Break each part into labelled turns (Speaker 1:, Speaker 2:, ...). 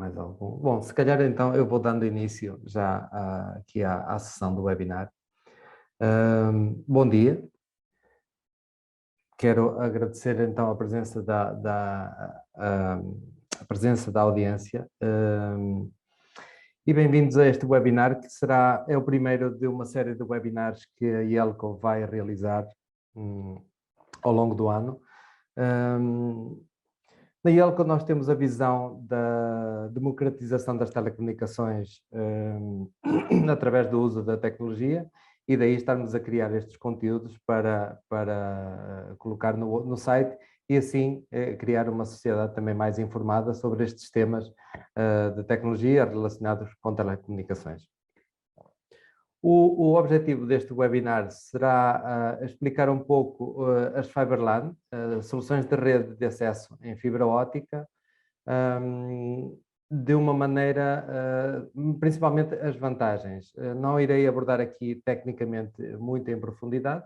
Speaker 1: mais algum? Bom, se calhar então eu vou dando início já aqui à sessão do webinar. Bom dia, quero agradecer então a presença a presença da audiência e bem-vindos a este webinar que é o primeiro de uma série de webinars que a IELCO vai realizar ao longo do ano. Na IELCO nós temos a visão da democratização das telecomunicações através do uso da tecnologia e daí estarmos a criar estes conteúdos para colocar no site e assim criar uma sociedade também mais informada sobre estes temas de tecnologia relacionados com telecomunicações. O objetivo deste webinar será explicar um pouco as FiberLAN, soluções de rede de acesso em fibra óptica, de uma maneira, principalmente as vantagens. Não irei abordar aqui tecnicamente muito em profundidade,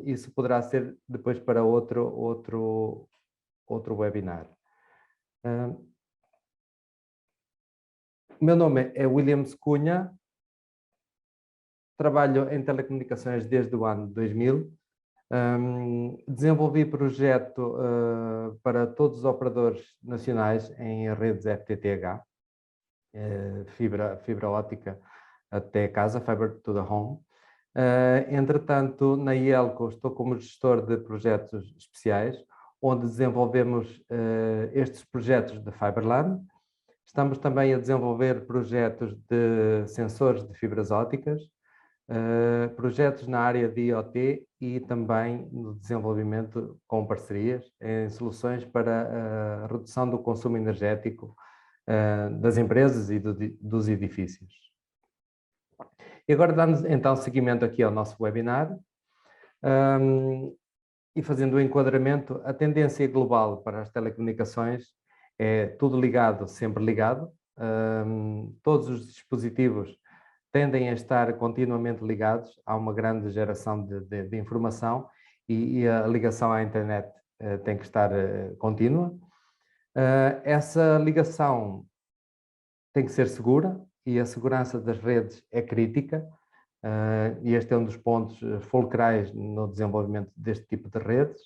Speaker 1: isso poderá ser depois para outro webinar. O meu nome é Williams Cunha, trabalho em telecomunicações desde o ano 2000, desenvolvi projeto para todos os operadores nacionais em redes FTTH, fibra óptica até casa, Fiber to the Home. Entretanto, na IELCO estou como gestor de projetos especiais, onde desenvolvemos estes projetos de FiberLAN. Estamos também a desenvolver projetos de sensores de fibras ópticas, projetos na área de IoT e também no desenvolvimento com parcerias em soluções para a redução do consumo energético das empresas e dos edifícios. E agora damos então seguimento aqui ao nosso webinar e fazendo o enquadramento, a tendência global para as telecomunicações é tudo ligado, sempre ligado. Todos os dispositivos tendem a estar continuamente ligados, há uma grande geração de informação e a ligação à internet tem que estar contínua. Essa ligação tem que ser segura e a segurança das redes é crítica e este é um dos pontos fulcrais no desenvolvimento deste tipo de redes.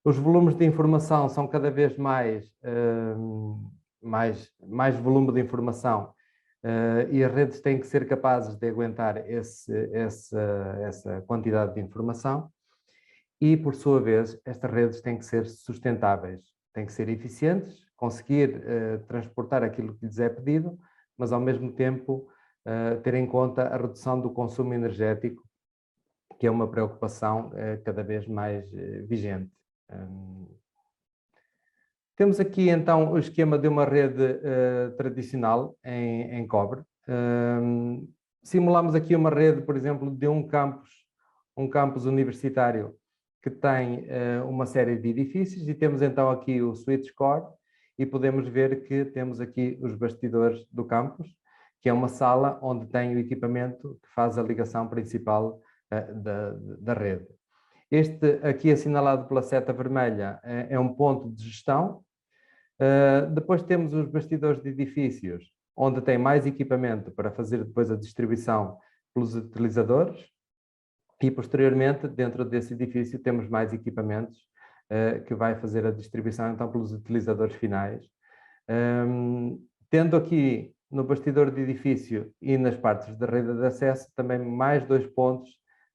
Speaker 1: Os volumes de informação são cada vez mais volume de informação e as redes têm que ser capazes de aguentar essa quantidade de informação e, por sua vez, estas redes têm que ser sustentáveis, têm que ser eficientes, conseguir transportar aquilo que lhes é pedido, mas ao mesmo tempo ter em conta a redução do consumo energético, que é uma preocupação cada vez mais vigente. Temos aqui então o esquema de uma rede tradicional em cobre. Simulamos aqui uma rede, por exemplo, de um campus universitário que tem uma série de edifícios e temos então aqui o switch core e podemos ver que temos aqui os bastidores do campus, que é uma sala onde tem o equipamento que faz a ligação principal da rede. Este aqui assinalado pela seta vermelha é um ponto de gestão. Depois temos os bastidores de edifícios, onde tem mais equipamento para fazer depois a distribuição pelos utilizadores e posteriormente dentro desse edifício temos mais equipamentos que vai fazer a distribuição então pelos utilizadores finais. Tendo aqui no bastidor de edifício e nas partes da rede de acesso também mais dois pontos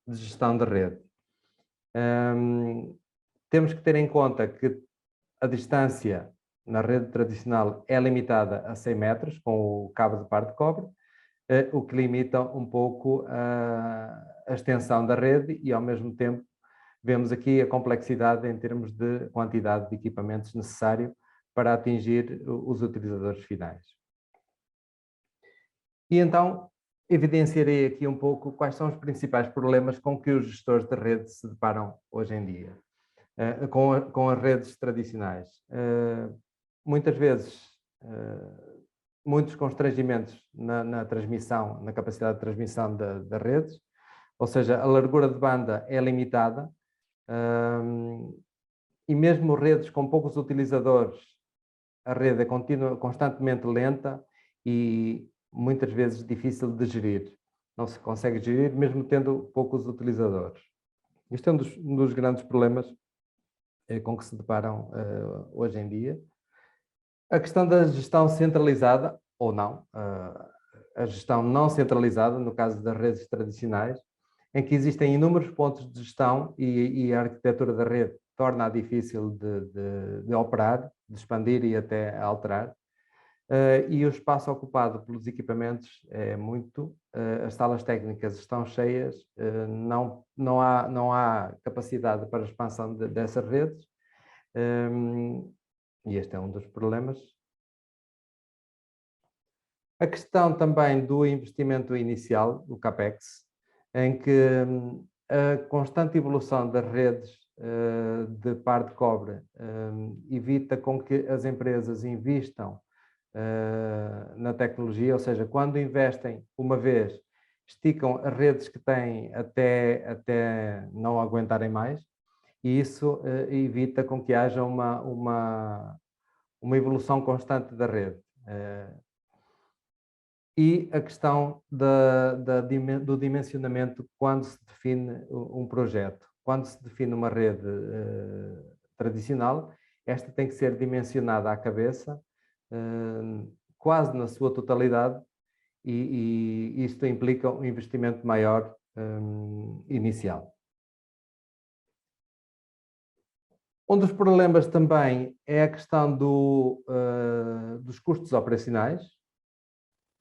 Speaker 1: de gestão de rede. Temos que ter em conta que a distância na rede tradicional é limitada a 100 metros com o cabo de par de cobre, o que limita um pouco a extensão da rede e ao mesmo tempo vemos aqui a complexidade em termos de quantidade de equipamentos necessário para atingir os utilizadores finais. E então evidenciarei aqui um pouco quais são os principais problemas com que os gestores de rede se deparam hoje em dia, com as redes tradicionais. Muitas vezes, muitos constrangimentos na transmissão, na capacidade de transmissão das redes, ou seja, a largura de banda é limitada e mesmo redes com poucos utilizadores a rede é constantemente lenta e muitas vezes difícil de gerir. Não se consegue gerir mesmo tendo poucos utilizadores. Isto é um dos grandes problemas com que se deparam hoje em dia. A questão da gestão centralizada, ou não, a gestão não centralizada, no caso das redes tradicionais, em que existem inúmeros pontos de gestão e a arquitetura da rede torna-a difícil de operar, de expandir e até alterar. E o espaço ocupado pelos equipamentos é muito, as salas técnicas estão cheias, não há capacidade para a expansão dessas redes, e este é um dos problemas. A questão também do investimento inicial, o CAPEX, em que a constante evolução das redes de par de cobre evita com que as empresas investam na tecnologia, ou seja, quando investem uma vez, esticam as redes que têm até não aguentarem mais, e isso evita com que haja uma evolução constante da rede. E a questão do dimensionamento quando se define um projeto. Quando se define uma rede tradicional, esta tem que ser dimensionada à cabeça, quase na sua totalidade, e isto implica um investimento maior inicial. Um dos problemas também é a questão dos custos operacionais.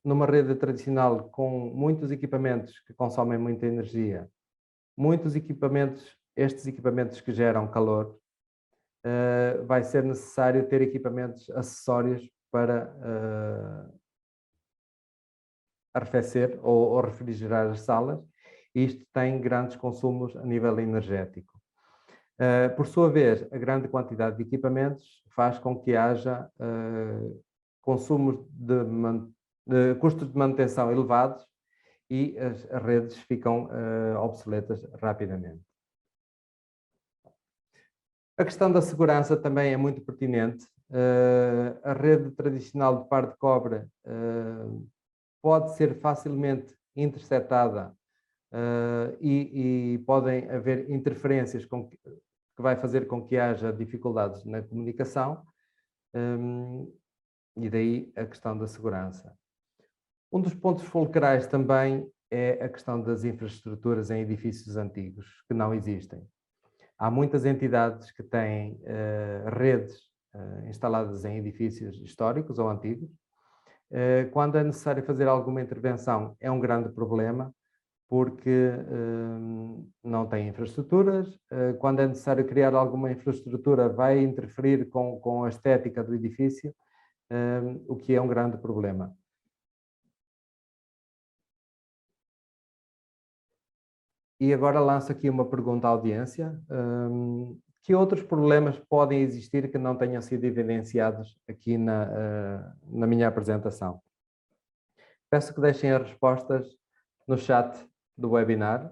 Speaker 1: Numa rede tradicional com muitos equipamentos que consomem muita energia, estes equipamentos que geram calor, vai ser necessário ter equipamentos acessórios para arrefecer ou refrigerar as salas, e isto tem grandes consumos a nível energético. Por sua vez, a grande quantidade de equipamentos faz com que haja consumos de custos de manutenção elevados e as redes ficam obsoletas rapidamente. A questão da segurança também é muito pertinente. A rede tradicional de par de cobre pode ser facilmente interceptada e podem haver interferências que vai fazer com que haja dificuldades na comunicação, e daí a questão da segurança. Um dos pontos fulcrais também é a questão das infraestruturas em edifícios antigos, que não existem. Há muitas entidades que têm redes instaladas em edifícios históricos ou antigos. Quando é necessário fazer alguma intervenção, é um grande problema, porque não têm infraestruturas. Quando é necessário criar alguma infraestrutura, vai interferir com a estética do edifício, o que é um grande problema. E agora lanço aqui uma pergunta à audiência. Que outros problemas podem existir que não tenham sido evidenciados aqui na minha apresentação? Peço que deixem as respostas no chat do webinar,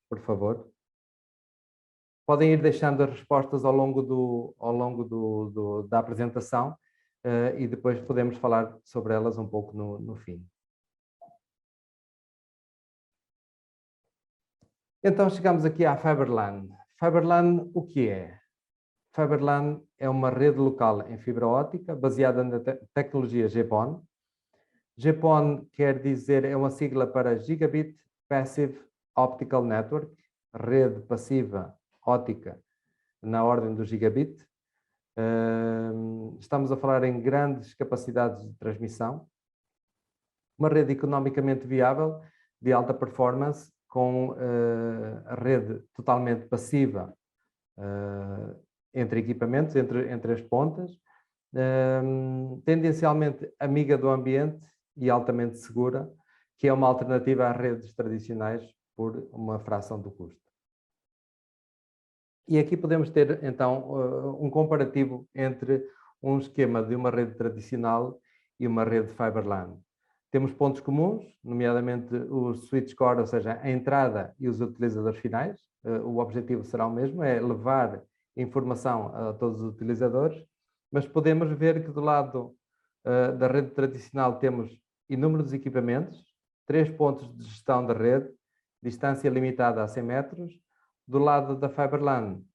Speaker 1: por favor. Podem ir deixando as respostas ao longo da apresentação e depois podemos falar sobre elas um pouco no fim. Então chegamos aqui à FiberLAN. FiberLAN, o que é? FiberLAN é uma rede local em fibra óptica baseada na tecnologia GPON. GPON quer dizer, é uma sigla para Gigabit Passive Optical Network, rede passiva óptica na ordem do gigabit. Estamos a falar em grandes capacidades de transmissão. Uma rede economicamente viável, de alta performance, com a rede totalmente passiva entre equipamentos, entre as pontas, tendencialmente amiga do ambiente e altamente segura, que é uma alternativa às redes tradicionais por uma fração do custo. E aqui podemos ter então um comparativo entre um esquema de uma rede tradicional e uma rede FiberLAN. Temos pontos comuns, nomeadamente o switch core, ou seja, a entrada e os utilizadores finais. O objetivo será o mesmo, é levar informação a todos os utilizadores, mas podemos ver que do lado da rede tradicional temos inúmeros equipamentos, 3 pontos de gestão da rede, distância limitada a 100 metros. Do lado da Fiberline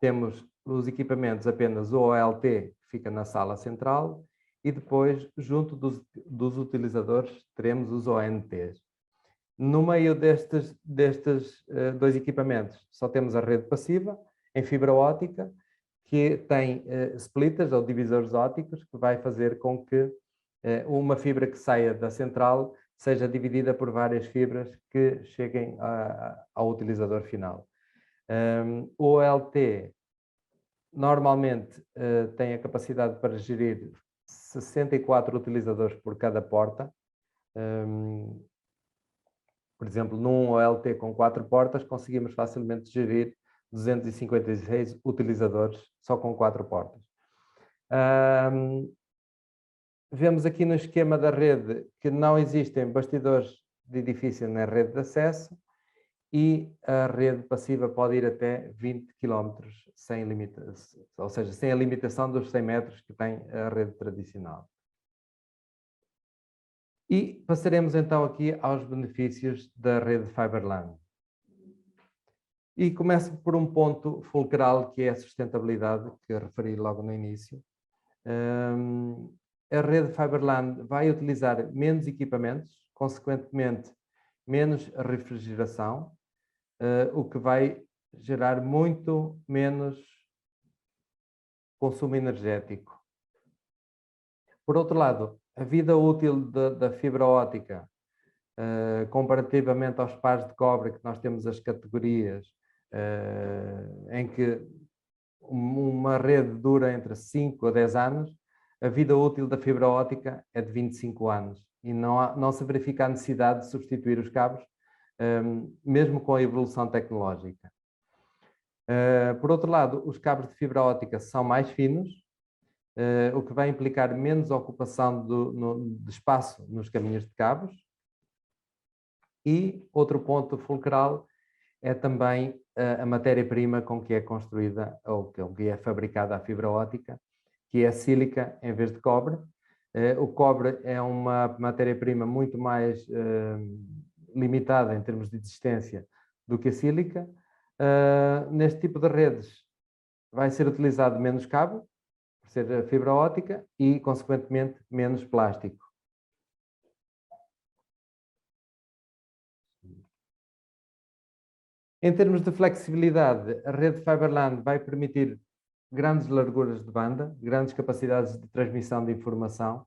Speaker 1: temos os equipamentos apenas o OLT, que fica na sala central, e depois, junto dos utilizadores, teremos os ONTs. No meio destes dois equipamentos, só temos a rede passiva, em fibra óptica, que tem splitters ou divisores ópticos, que vai fazer com que uma fibra que saia da central seja dividida por várias fibras que cheguem ao utilizador final. O OLT normalmente tem a capacidade para gerir 64 utilizadores por cada porta. Por exemplo, num OLT com 4 portas, conseguimos facilmente gerir 256 utilizadores só com 4 portas. Vemos aqui no esquema da rede que não existem bastidores de edifício na rede de acesso e a rede passiva pode ir até 20 km, ou seja, sem a limitação dos 100 metros que tem a rede tradicional. E passaremos então aqui aos benefícios da rede Fiberline. E começo por um ponto fulcral, que é a sustentabilidade, que eu referi logo no início. A rede Fiberline vai utilizar menos equipamentos, consequentemente menos refrigeração, o que vai gerar muito menos consumo energético. Por outro lado, a vida útil da fibra óptica, comparativamente aos pares de cobre, que nós temos as categorias, em que uma rede dura entre 5 a 10 anos, a vida útil da fibra óptica é de 25 anos e não se verifica a necessidade de substituir os cabos, mesmo com a evolução tecnológica. Por outro lado, os cabos de fibra óptica são mais finos, o que vai implicar menos ocupação de espaço nos caminhos de cabos. E outro ponto fulcral é também a matéria-prima com que é construída ou com que é fabricada a fibra óptica, que é sílica em vez de cobre. O cobre é uma matéria-prima muito mais limitada em termos de existência do que a sílica. Neste tipo de redes vai ser utilizado menos cabo, por ser a fibra óptica, e, consequentemente, menos plástico. Em termos de flexibilidade, a rede Fiberline vai permitir grandes larguras de banda, grandes capacidades de transmissão de informação.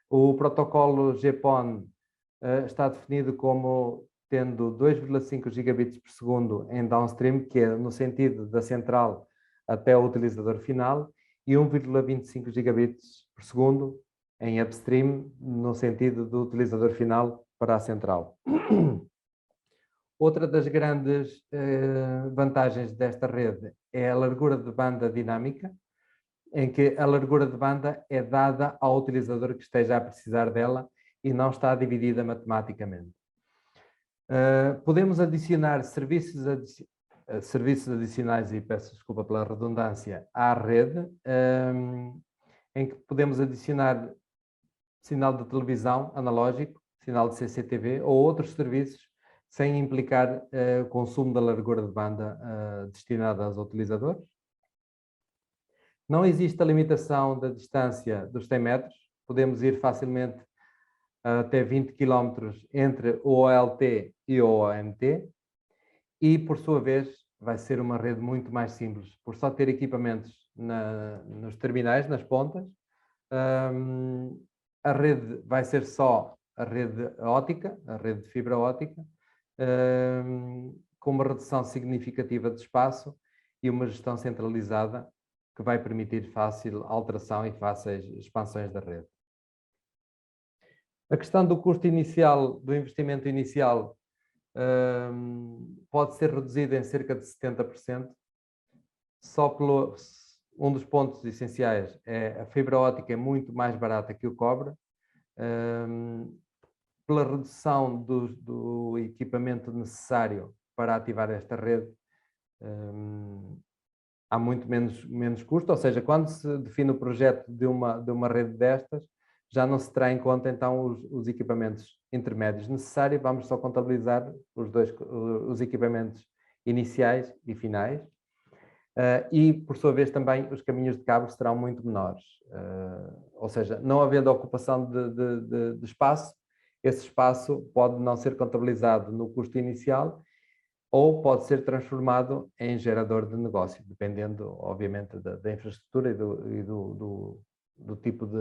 Speaker 1: O protocolo GPON está definido como tendo 2,5 gigabits por segundo em downstream, que é no sentido da central até o utilizador final, e 1,25 gigabits por segundo em upstream, no sentido do utilizador final para a central. Outra das grandes vantagens desta rede é a largura de banda dinâmica, em que a largura de banda é dada ao utilizador que esteja a precisar dela e não está dividida matematicamente. Podemos adicionar serviços adicionais, e peço desculpa pela redundância, à rede, em que podemos adicionar sinal de televisão analógico, sinal de CCTV ou outros serviços, sem implicar o consumo da largura de banda destinada aos utilizadores. Não existe a limitação da distância dos 100 metros, podemos ir facilmente até 20 km entre o OLT e o ONT, e por sua vez vai ser uma rede muito mais simples, por só ter equipamentos nos terminais, nas pontas. A rede vai ser só a rede óptica, a rede de fibra óptica, com uma redução significativa de espaço e uma gestão centralizada que vai permitir fácil alteração e fáceis expansões da rede. A questão do custo inicial, do investimento inicial, pode ser reduzido em cerca de 70%. Um dos pontos essenciais é a fibra óptica é muito mais barata que o cobre. Pela redução do equipamento necessário para ativar esta rede, há muito menos custo, ou seja, quando se define o projeto de uma rede destas, já não se terá em conta então os equipamentos intermédios necessários, vamos só contabilizar os equipamentos iniciais e finais, e por sua vez também os caminhos de cabo serão muito menores, ou seja, não havendo ocupação de espaço, esse espaço pode não ser contabilizado no custo inicial ou pode ser transformado em gerador de negócio, dependendo, obviamente, da infraestrutura e do tipo de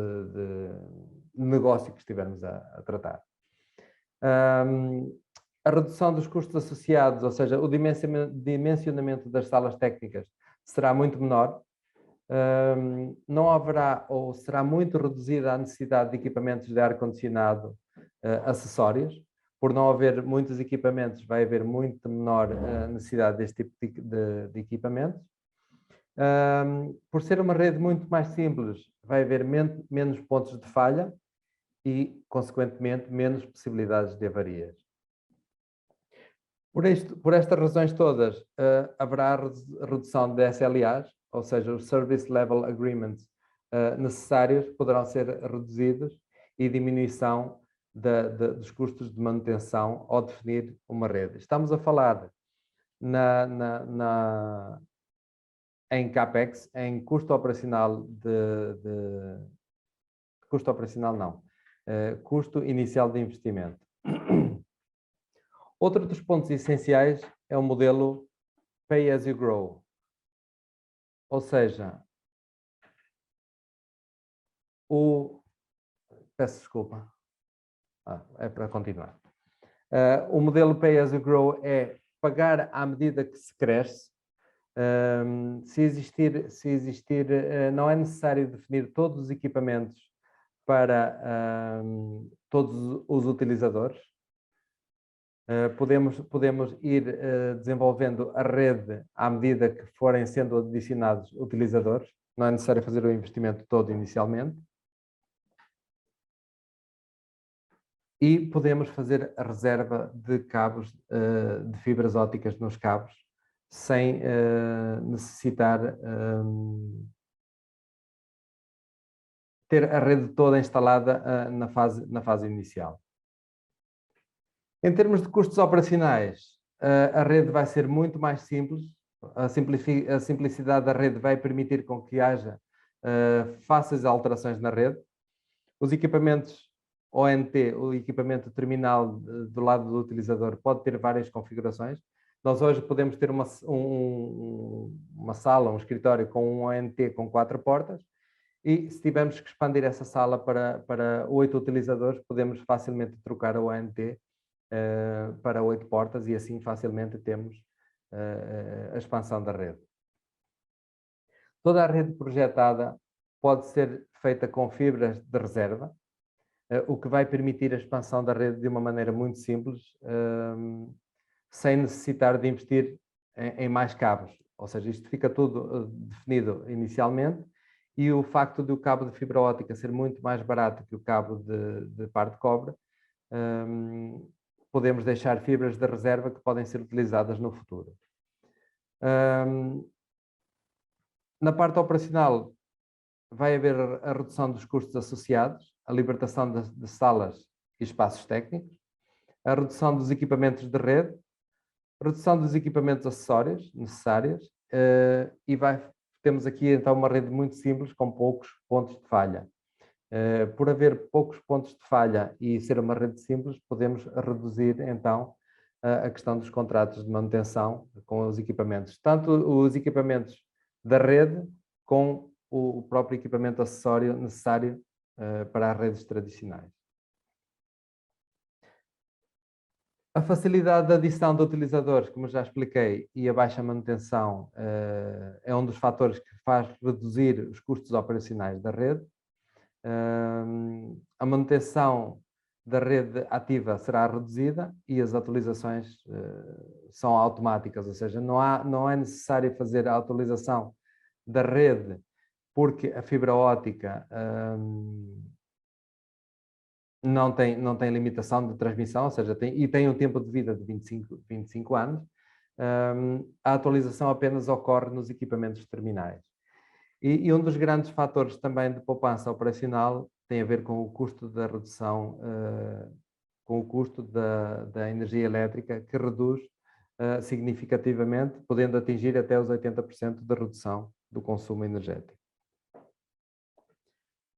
Speaker 1: negócio que estivermos a tratar. A redução dos custos associados, ou seja, o dimensionamento das salas técnicas será muito menor. Não haverá ou será muito reduzida a necessidade de equipamentos de ar-condicionado acessórios. Por não haver muitos equipamentos, vai haver muito menor necessidade deste tipo de equipamentos. Por ser uma rede muito mais simples, vai haver menos pontos de falha e, consequentemente, menos possibilidades de avarias. Por estas razões todas, haverá redução de SLAs, ou seja, os Service Level Agreements necessários poderão ser reduzidos e diminuição dos custos de manutenção ao definir uma rede. Estamos a falar em CAPEX, em custo operacional custo operacional não, custo inicial de investimento. Outro dos pontos essenciais é o modelo Pay as you grow, ou seja, peço desculpa, é para continuar. O modelo Pay as you grow é pagar à medida que se cresce. Se existir, não é necessário definir todos os equipamentos para todos os utilizadores. Podemos ir desenvolvendo a rede à medida que forem sendo adicionados utilizadores. Não é necessário fazer o investimento todo inicialmente. E podemos fazer a reserva de cabos, de fibras ópticas nos cabos, sem necessitar ter a rede toda instalada na fase inicial. Em termos de custos operacionais, a rede vai ser muito mais simples. A simplicidade da rede vai permitir com que haja fáceis alterações na rede. Os equipamentos ONT, o equipamento terminal do lado do utilizador, pode ter várias configurações. Nós hoje podemos ter uma sala, um escritório com um ONT com 4 portas, e se tivermos que expandir essa sala para 8 utilizadores, podemos facilmente trocar a ONT para 8 portas e assim facilmente temos a expansão da rede. Toda a rede projetada pode ser feita com fibras de reserva, o que vai permitir a expansão da rede de uma maneira muito simples, sem necessitar de investir em mais cabos. Ou seja, isto fica tudo definido inicialmente, e o facto de o cabo de fibra óptica ser muito mais barato que o cabo de par de cobre, podemos deixar fibras de reserva que podem ser utilizadas no futuro. Na parte operacional, vai haver a redução dos custos associados, a libertação de salas e espaços técnicos, a redução dos equipamentos de rede, a redução dos equipamentos acessórios necessários, e temos aqui então uma rede muito simples com poucos pontos de falha. Por haver poucos pontos de falha e ser uma rede simples, podemos reduzir então a questão dos contratos de manutenção com os equipamentos, tanto os equipamentos da rede com o próprio equipamento acessório necessário para as redes tradicionais. A facilidade de adição de utilizadores, como já expliquei, e a baixa manutenção é um dos fatores que faz reduzir os custos operacionais da rede. A manutenção da rede ativa será reduzida e as atualizações são automáticas, ou seja, não é necessário fazer a atualização da rede porque a fibra óptica não tem limitação de transmissão, ou seja, tem um tempo de vida de 25 anos, a atualização apenas ocorre nos equipamentos terminais. E um dos grandes fatores também de poupança operacional tem a ver com o custo da redução, com o custo da energia elétrica, que reduz significativamente, podendo atingir até os 80% de redução do consumo energético.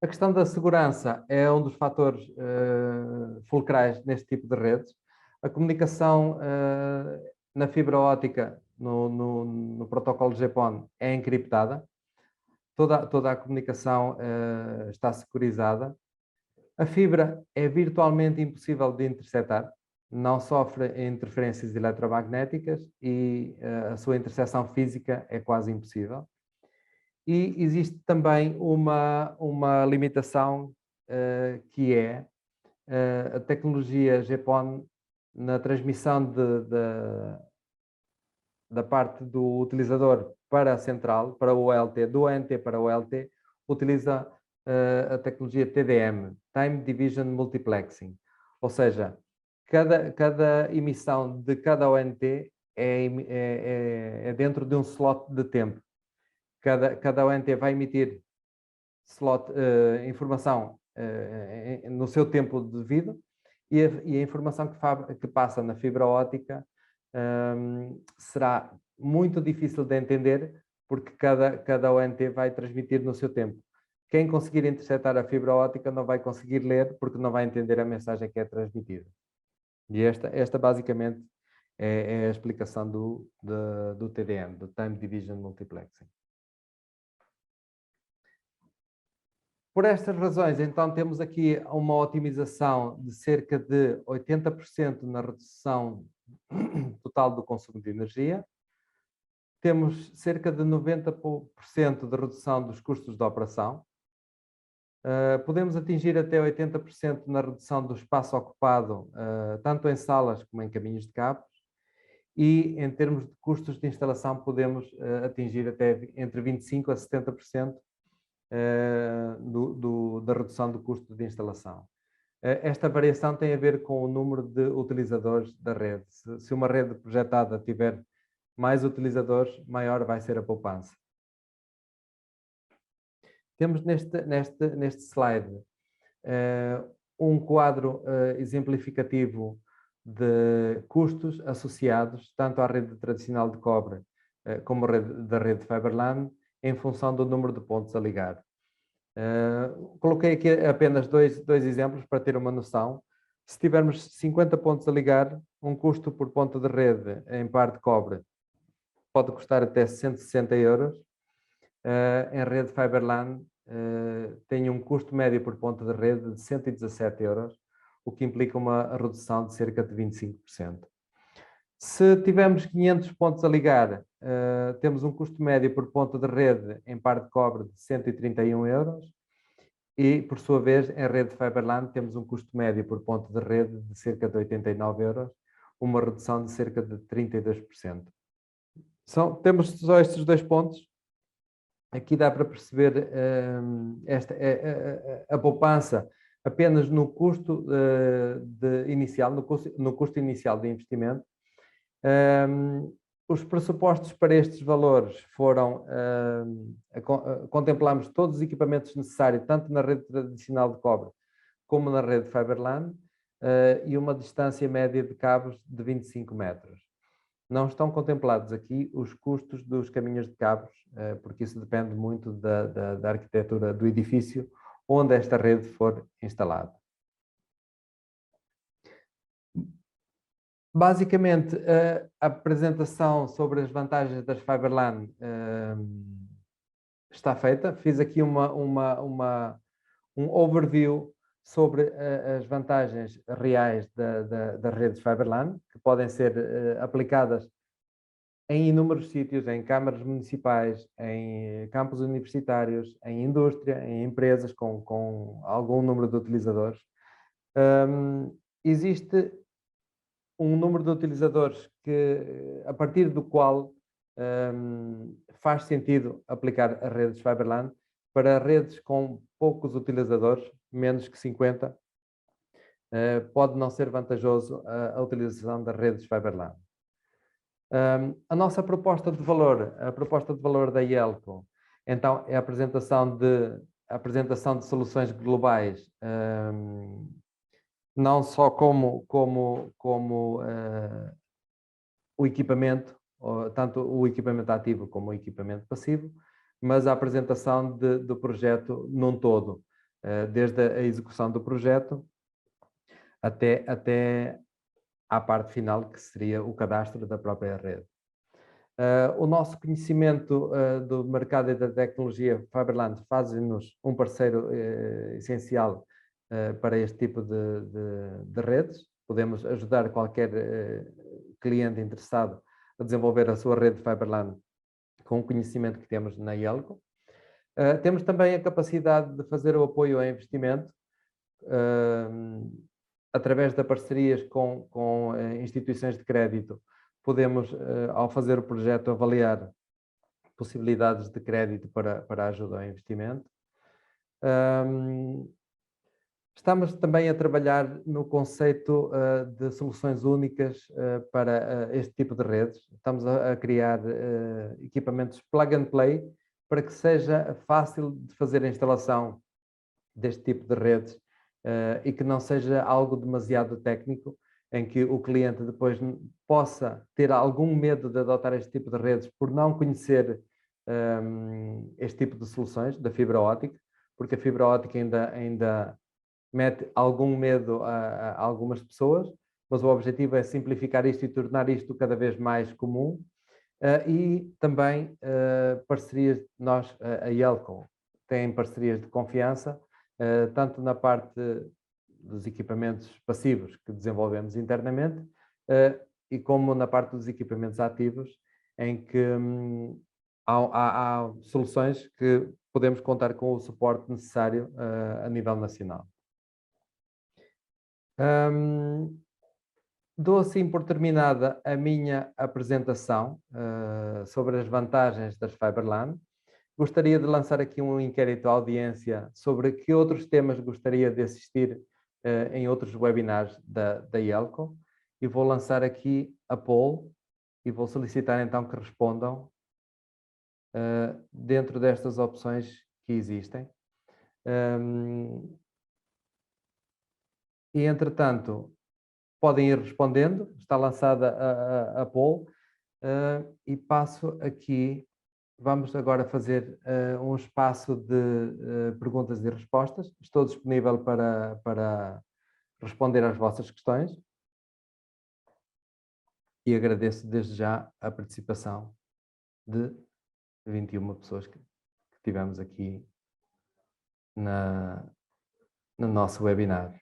Speaker 1: A questão da segurança é um dos fatores fulcrais neste tipo de redes. A comunicação na fibra óptica, no protocolo GPON, é encriptada. Toda a comunicação está securizada. A fibra é virtualmente impossível de interceptar, não sofre interferências eletromagnéticas e a sua interseção física é quase impossível. E existe também uma limitação que é a tecnologia GPON na transmissão da parte do utilizador para a central, para o OLT, do ONT para o OLT, utiliza a tecnologia TDM, Time Division Multiplexing. Ou seja, cada emissão de cada ONT é dentro de um slot de tempo. Cada ONT vai emitir informação no seu tempo devido e a informação que passa na fibra óptica será muito difícil de entender porque cada ONT vai transmitir no seu tempo. Quem conseguir interceptar a fibra óptica não vai conseguir ler porque não vai entender a mensagem que é transmitida. E esta basicamente é a explicação do TDM, do Time Division Multiplexing. Por estas razões, então, temos aqui uma otimização de cerca de 80% na redução total do consumo de energia. Temos cerca de 90% de redução dos custos de operação. Podemos atingir até 80% na redução do espaço ocupado, tanto em salas como em caminhos de cabos. E, em termos de custos de instalação, podemos atingir até entre 25% a 70% da redução do custo de instalação. Esta variação tem a ver com o número de utilizadores da rede. Se uma rede projetada tiver mais utilizadores, maior vai ser a poupança. Temos neste slide um quadro exemplificativo de custos associados tanto à rede tradicional de cobre como da rede Fiberline, em função do número de pontos a ligar. Coloquei aqui apenas dois exemplos para ter uma noção. Se tivermos 50 pontos a ligar, um custo por ponto de rede em par de cobre pode custar até 160 euros. Em rede Fiberline tem um custo médio por ponto de rede de 117 euros, o que implica uma redução de cerca de 25%. Se tivermos 500 pontos a ligar, temos um custo médio por ponto de rede em par de cobre de 131 euros e, por sua vez, em rede Fiberline temos um custo médio por ponto de rede de cerca de 89 euros, uma redução de cerca de 32%. Temos só estes dois pontos. Aqui dá para perceber a poupança apenas no custo inicial, no custo inicial de investimento. Os pressupostos para estes valores foram, contemplamos todos os equipamentos necessários, tanto na rede tradicional de cobre como na rede Fiberline, e uma distância média de cabos de 25 metros. Não estão contemplados aqui os custos dos caminhos de cabos, porque isso depende muito da arquitetura do edifício onde esta rede for instalada. Basicamente, a apresentação sobre as vantagens das Fiberline está feita. Fiz aqui um overview sobre as vantagens reais da rede Fiberline, que podem ser aplicadas em inúmeros sítios, em câmaras municipais, em campos universitários, em indústria, em empresas com algum número de utilizadores. Existe um número de utilizadores a partir do qual faz sentido aplicar as redes Fiberline. Para redes com poucos utilizadores, menos que 50, pode não ser vantajoso a utilização das redes Fiberline. A nossa proposta de valor, a proposta de valor da IELCO, então, é a apresentação de soluções globais, não só como o equipamento, tanto o equipamento ativo como o equipamento passivo, mas a apresentação do projeto num todo, desde a execução do projeto até à parte final, que seria o cadastro da própria rede. O nosso conhecimento do mercado e da tecnologia Fiberland faz-nos um parceiro essencial para este tipo de redes. Podemos ajudar qualquer cliente interessado a desenvolver a sua rede Fiberland com o conhecimento que temos na IELCO. Temos também a capacidade de fazer o apoio ao investimento através de parcerias com instituições de crédito. Podemos, ao fazer o projeto, avaliar possibilidades de crédito para ajuda ao investimento. Estamos também a trabalhar no conceito de soluções únicas para este tipo de redes. Estamos a criar equipamentos plug and play para que seja fácil de fazer a instalação deste tipo de redes e que não seja algo demasiado técnico, em que o cliente depois possa ter algum medo de adotar este tipo de redes por não conhecer este tipo de soluções da fibra óptica, porque a fibra óptica ainda mete algum medo a algumas pessoas, mas o objetivo é simplificar isto e tornar isto cada vez mais comum. E também parcerias, a IELCO tem parcerias de confiança, tanto na parte dos equipamentos passivos que desenvolvemos internamente e como na parte dos equipamentos ativos, em que há soluções que podemos contar com o suporte necessário a nível nacional. Dou assim por terminada a minha apresentação sobre as vantagens das Fiberland. Gostaria de lançar aqui um inquérito à audiência sobre que outros temas gostaria de assistir em outros webinars da IELCO, e vou lançar aqui a poll e vou solicitar então que respondam dentro destas opções que existem. E entretanto, podem ir respondendo, está lançada a poll, e passo aqui, vamos agora fazer um espaço de perguntas e respostas. Estou disponível para responder às vossas questões e agradeço desde já a participação de 21 pessoas que tivemos aqui no nosso webinar.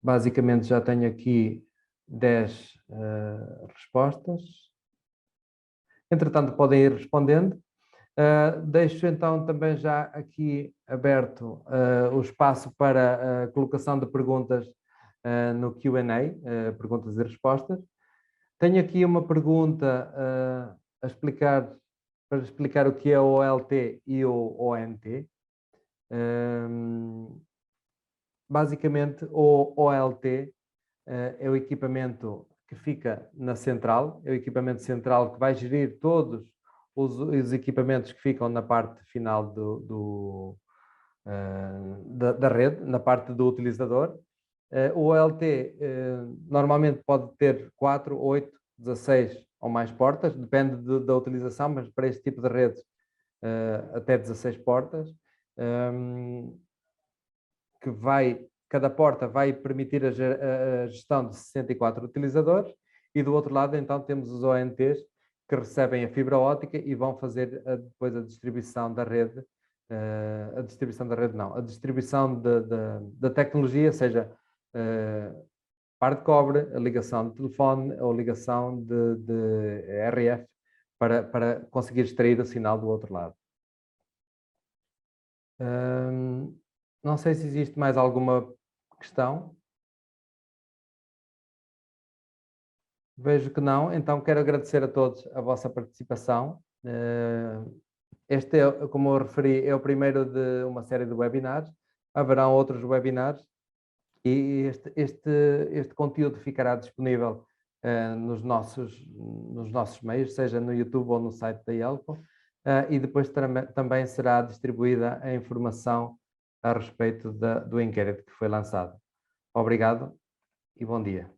Speaker 1: Basicamente já tenho aqui 10 respostas. Entretanto, podem ir respondendo. Deixo então também já aqui aberto o espaço para a colocação de perguntas no Q&A, perguntas e respostas. Tenho aqui uma pergunta para explicar o que é o OLT e o ONT. Basicamente, o OLT é o equipamento que fica na central, é o equipamento central que vai gerir todos os equipamentos que ficam na parte final da rede, na parte do utilizador. O OLT normalmente pode ter 4, 8, 16 ou mais portas, depende da utilização, mas para este tipo de redes até 16 portas. Cada porta vai permitir a gestão de 64 utilizadores, e do outro lado então temos os ONTs que recebem a fibra óptica e vão fazer depois a distribuição da rede, a distribuição da tecnologia, seja par de cobre, a ligação de telefone ou ligação de RF para conseguir extrair o sinal do outro lado. Não sei se existe mais alguma questão. Vejo que não, então quero agradecer a todos a vossa participação. Este, como eu referi, é o primeiro de uma série de webinars. Haverão outros webinars E este conteúdo ficará disponível nos nossos meios, seja no YouTube ou no site da Elco, e depois também será distribuída a informação a respeito do inquérito que foi lançado. Obrigado e bom dia.